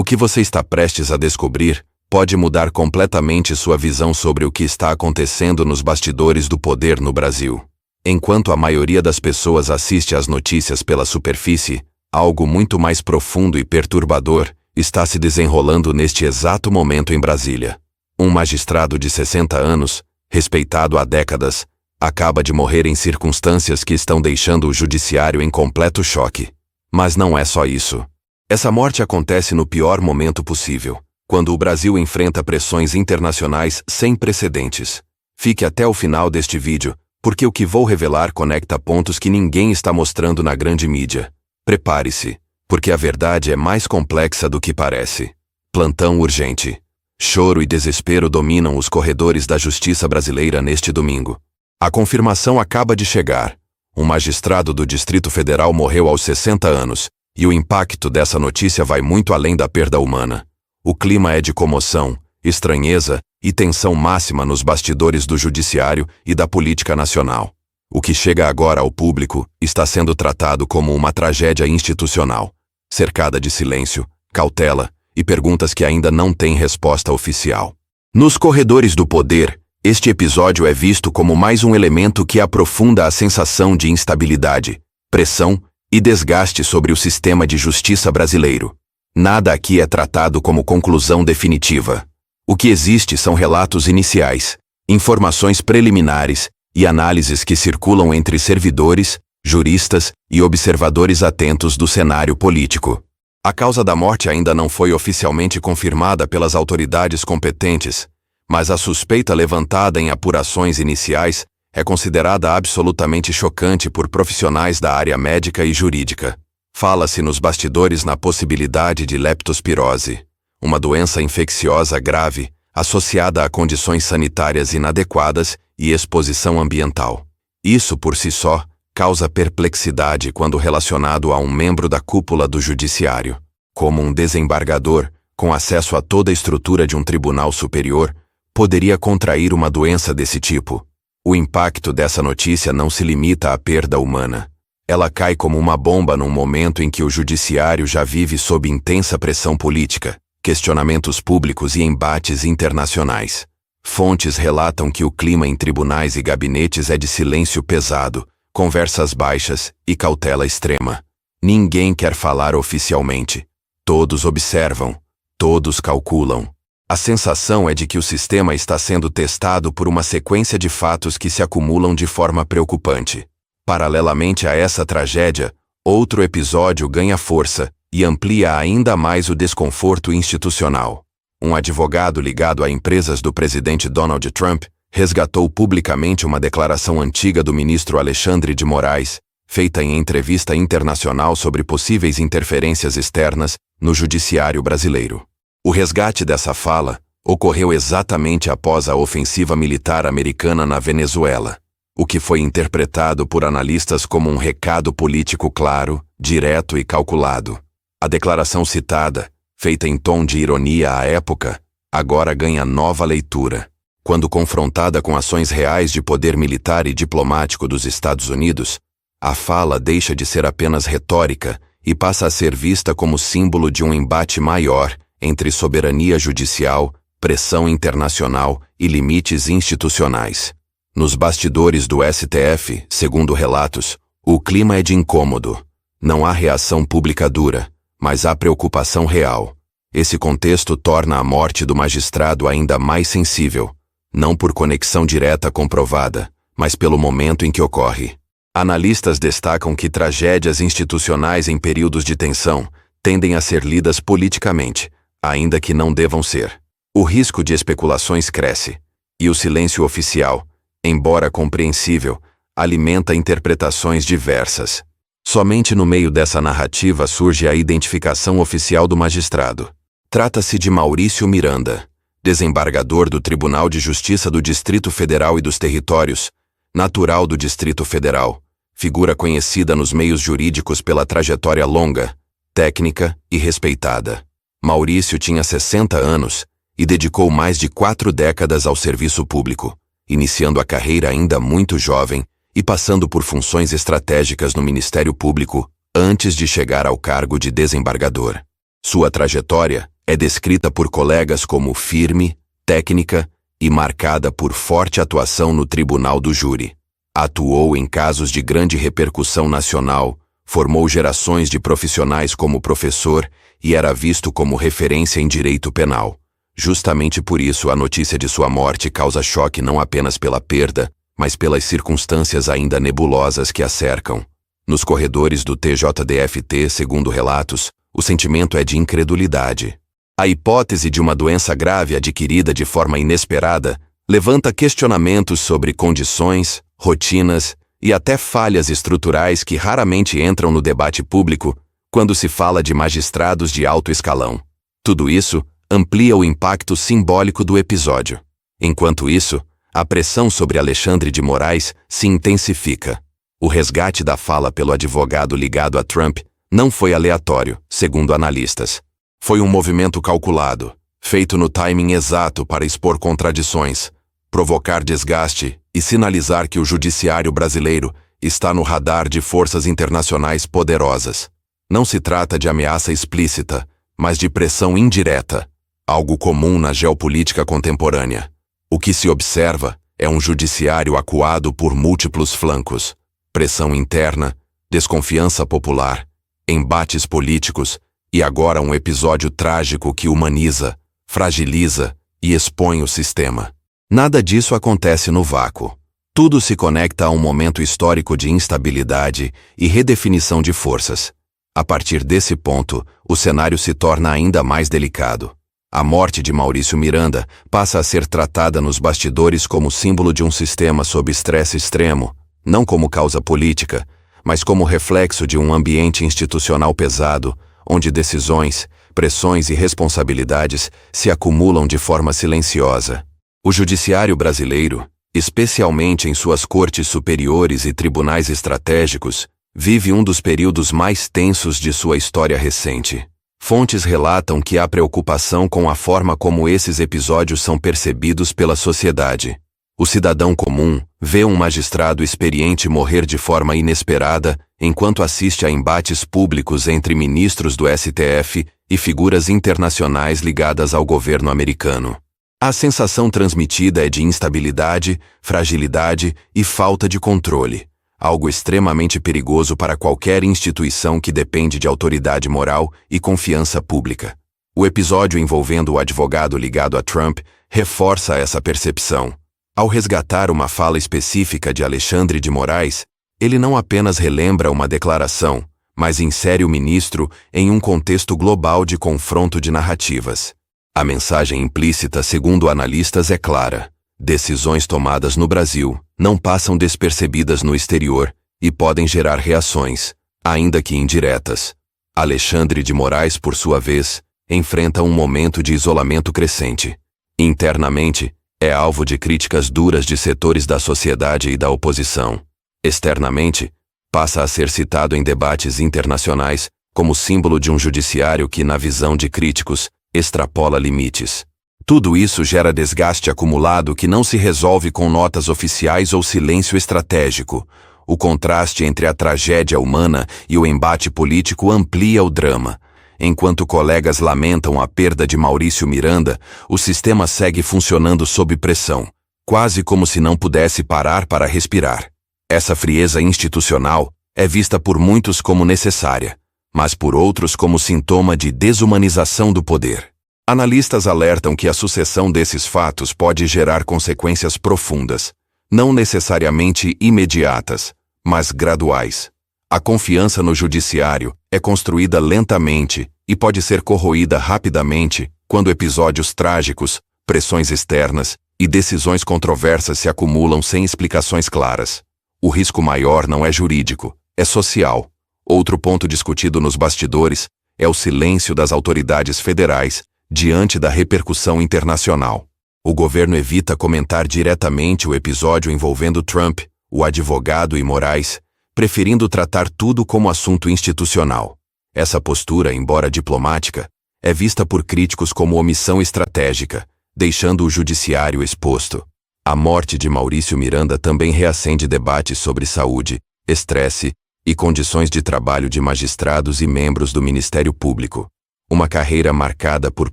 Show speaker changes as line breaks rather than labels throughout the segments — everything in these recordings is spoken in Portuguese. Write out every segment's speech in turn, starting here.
O que você está prestes a descobrir pode mudar completamente sua visão sobre o que está acontecendo nos bastidores do poder no Brasil. Enquanto a maioria das pessoas assiste às notícias pela superfície, algo muito mais profundo e perturbador está se desenrolando neste exato momento em Brasília. Um magistrado de 60 anos, respeitado há décadas, acaba de morrer em circunstâncias que estão deixando o judiciário em completo choque. Mas não é só isso. Essa morte acontece no pior momento possível, quando o Brasil enfrenta pressões internacionais sem precedentes. Fique até o final deste vídeo, porque o que vou revelar conecta pontos que ninguém está mostrando na grande mídia. Prepare-se, porque a verdade é mais complexa do que parece. Plantão urgente. Choro e desespero dominam os corredores da justiça brasileira neste domingo. A confirmação acaba de chegar. Um magistrado do Distrito Federal morreu aos 60 anos, e o impacto dessa notícia vai muito além da perda humana. O clima é de comoção, estranheza e tensão máxima nos bastidores do judiciário e da política nacional. O que chega agora ao público está sendo tratado como uma tragédia institucional, cercada de silêncio, cautela e perguntas que ainda não têm resposta oficial. Nos corredores do poder, este episódio é visto como mais um elemento que aprofunda a sensação de instabilidade, pressão e desgaste sobre o sistema de justiça brasileiro. Nada aqui é tratado como conclusão definitiva. O que existe são relatos iniciais, informações preliminares e análises que circulam entre servidores, juristas e observadores atentos do cenário político. A causa da morte ainda não foi oficialmente confirmada pelas autoridades competentes, mas a suspeita levantada em apurações iniciais é considerada absolutamente chocante por profissionais da área médica e jurídica. Fala-se nos bastidores na possibilidade de leptospirose, uma doença infecciosa grave associada a condições sanitárias inadequadas e exposição ambiental. Isso, por si só, causa perplexidade quando relacionado a um membro da cúpula do judiciário. Como um desembargador, com acesso a toda a estrutura de um tribunal superior, poderia contrair uma doença desse tipo. O impacto dessa notícia não se limita à perda humana. Ela cai como uma bomba num momento em que o judiciário já vive sob intensa pressão política, questionamentos públicos e embates internacionais. Fontes relatam que o clima em tribunais e gabinetes é de silêncio pesado, conversas baixas e cautela extrema. Ninguém quer falar oficialmente. Todos observam, todos calculam. A sensação é de que o sistema está sendo testado por uma sequência de fatos que se acumulam de forma preocupante. Paralelamente a essa tragédia, outro episódio ganha força e amplia ainda mais o desconforto institucional. Um advogado ligado a empresas do presidente Donald Trump resgatou publicamente uma declaração antiga do ministro Alexandre de Moraes, feita em entrevista internacional sobre possíveis interferências externas no judiciário brasileiro. O resgate dessa fala ocorreu exatamente após a ofensiva militar americana na Venezuela, o que foi interpretado por analistas como um recado político claro, direto e calculado. A declaração citada, feita em tom de ironia à época, agora ganha nova leitura. Quando confrontada com ações reais de poder militar e diplomático dos Estados Unidos, a fala deixa de ser apenas retórica e passa a ser vista como símbolo de um embate maior entre soberania judicial, pressão internacional e limites institucionais. Nos bastidores do STF, segundo relatos, o clima é de incômodo. Não há reação pública dura, mas há preocupação real. Esse contexto torna a morte do magistrado ainda mais sensível, não por conexão direta comprovada, mas pelo momento em que ocorre. Analistas destacam que tragédias institucionais em períodos de tensão tendem a ser lidas politicamente, ainda que não devam ser. O risco de especulações cresce, e o silêncio oficial, embora compreensível, alimenta interpretações diversas. Somente no meio dessa narrativa surge a identificação oficial do magistrado. Trata-se de Maurício Miranda, desembargador do Tribunal de Justiça do Distrito Federal e dos Territórios, natural do Distrito Federal, figura conhecida nos meios jurídicos pela trajetória longa, técnica e respeitada. Maurício tinha 60 anos e dedicou mais de 4 décadas ao serviço público, iniciando a carreira ainda muito jovem e passando por funções estratégicas no Ministério Público antes de chegar ao cargo de desembargador. Sua trajetória é descrita por colegas como firme, técnica e marcada por forte atuação no tribunal do júri. Atuou em casos de grande repercussão nacional, formou gerações de profissionais como professor e era visto como referência em direito penal. Justamente por isso, a notícia de sua morte causa choque não apenas pela perda, mas pelas circunstâncias ainda nebulosas que a cercam. Nos corredores do TJDFT, segundo relatos, o sentimento é de incredulidade. A hipótese de uma doença grave adquirida de forma inesperada levanta questionamentos sobre condições, rotinas e até falhas estruturais que raramente entram no debate público quando se fala de magistrados de alto escalão. Tudo isso amplia o impacto simbólico do episódio. Enquanto isso, a pressão sobre Alexandre de Moraes se intensifica. O resgate da fala pelo advogado ligado a Trump não foi aleatório, segundo analistas. Foi um movimento calculado, feito no timing exato para expor contradições, provocar desgaste e sinalizar que o judiciário brasileiro está no radar de forças internacionais poderosas. Não se trata de ameaça explícita, mas de pressão indireta, algo comum na geopolítica contemporânea. O que se observa é um judiciário acuado por múltiplos flancos: pressão interna, desconfiança popular, embates políticos e agora um episódio trágico que humaniza, fragiliza e expõe o sistema. Nada disso acontece no vácuo. Tudo se conecta a um momento histórico de instabilidade e redefinição de forças. A partir desse ponto, o cenário se torna ainda mais delicado. A morte de Maurício Miranda passa a ser tratada nos bastidores como símbolo de um sistema sob estresse extremo, não como causa política, mas como reflexo de um ambiente institucional pesado, onde decisões, pressões e responsabilidades se acumulam de forma silenciosa. O judiciário brasileiro, especialmente em suas cortes superiores e tribunais estratégicos, vive um dos períodos mais tensos de sua história recente. Fontes relatam que há preocupação com a forma como esses episódios são percebidos pela sociedade. O cidadão comum vê um magistrado experiente morrer de forma inesperada enquanto assiste a embates públicos entre ministros do STF e figuras internacionais ligadas ao governo americano. A sensação transmitida é de instabilidade, fragilidade e falta de controle, algo extremamente perigoso para qualquer instituição que depende de autoridade moral e confiança pública. O episódio envolvendo o advogado ligado a Trump reforça essa percepção. Ao resgatar uma fala específica de Alexandre de Moraes, ele não apenas relembra uma declaração, mas insere o ministro em um contexto global de confronto de narrativas. A mensagem implícita, segundo analistas, é clara. Decisões tomadas no Brasil não passam despercebidas no exterior e podem gerar reações, ainda que indiretas. Alexandre de Moraes, por sua vez, enfrenta um momento de isolamento crescente. Internamente, é alvo de críticas duras de setores da sociedade e da oposição. Externamente, passa a ser citado em debates internacionais como símbolo de um judiciário que, na visão de críticos, extrapola limites. Tudo isso gera desgaste acumulado que não se resolve com notas oficiais ou silêncio estratégico. O contraste entre a tragédia humana e o embate político amplia o drama. Enquanto colegas lamentam a perda de Maurício Miranda, o sistema segue funcionando sob pressão, quase como se não pudesse parar para respirar. Essa frieza institucional é vista por muitos como necessária, mas por outros como sintoma de desumanização do poder. Analistas alertam que a sucessão desses fatos pode gerar consequências profundas, não necessariamente imediatas, mas graduais. A confiança no judiciário é construída lentamente e pode ser corroída rapidamente quando episódios trágicos, pressões externas e decisões controversas se acumulam sem explicações claras. O risco maior não é jurídico, é social. Outro ponto discutido nos bastidores é o silêncio das autoridades federais diante da repercussão internacional. O governo evita comentar diretamente o episódio envolvendo Trump, o advogado e Moraes, preferindo tratar tudo como assunto institucional. Essa postura, embora diplomática, é vista por críticos como omissão estratégica, deixando o judiciário exposto. A morte de Maurício Miranda também reacende debates sobre saúde, estresse e condições de trabalho de magistrados e membros do Ministério Público. Uma carreira marcada por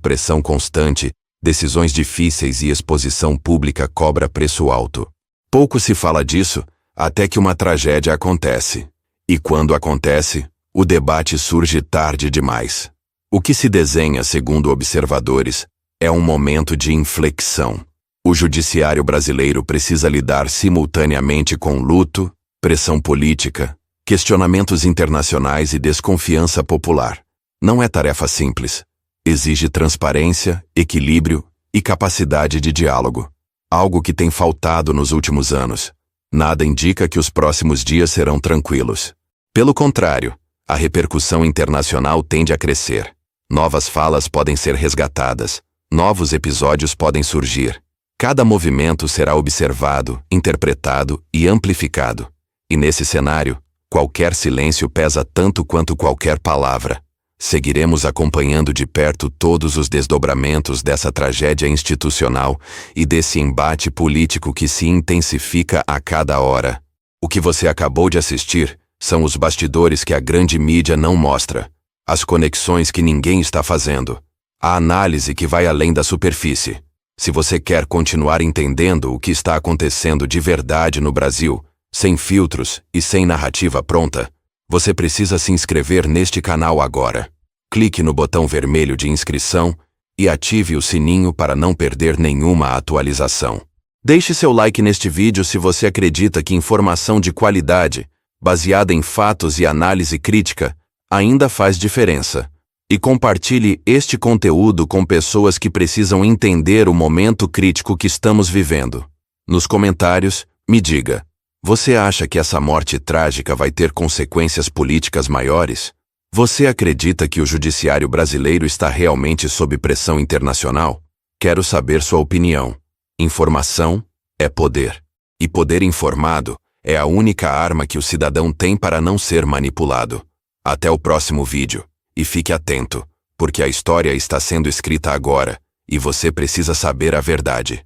pressão constante, decisões difíceis e exposição pública cobra preço alto. Pouco se fala disso, até que uma tragédia acontece. E quando acontece, o debate surge tarde demais. O que se desenha, segundo observadores, é um momento de inflexão. O judiciário brasileiro precisa lidar simultaneamente com luto, pressão política, questionamentos internacionais e desconfiança popular. Não é tarefa simples. Exige transparência, equilíbrio e capacidade de diálogo. Algo que tem faltado nos últimos anos. Nada indica que os próximos dias serão tranquilos. Pelo contrário, a repercussão internacional tende a crescer. Novas falas podem ser resgatadas, novos episódios podem surgir. Cada movimento será observado, interpretado e amplificado. E nesse cenário, qualquer silêncio pesa tanto quanto qualquer palavra. Seguiremos acompanhando de perto todos os desdobramentos dessa tragédia institucional e desse embate político que se intensifica a cada hora. O que você acabou de assistir são os bastidores que a grande mídia não mostra, as conexões que ninguém está fazendo, a análise que vai além da superfície. Se você quer continuar entendendo o que está acontecendo de verdade no Brasil, sem filtros e sem narrativa pronta, você precisa se inscrever neste canal agora. Clique no botão vermelho de inscrição e ative o sininho para não perder nenhuma atualização. Deixe seu like neste vídeo se você acredita que informação de qualidade, baseada em fatos e análise crítica, ainda faz diferença. E compartilhe este conteúdo com pessoas que precisam entender o momento crítico que estamos vivendo. Nos comentários, me diga, você acha que essa morte trágica vai ter consequências políticas maiores? Você acredita que o judiciário brasileiro está realmente sob pressão internacional? Quero saber sua opinião. Informação é poder. E poder informado é a única arma que o cidadão tem para não ser manipulado. Até o próximo vídeo. E fique atento, porque a história está sendo escrita agora, e você precisa saber a verdade.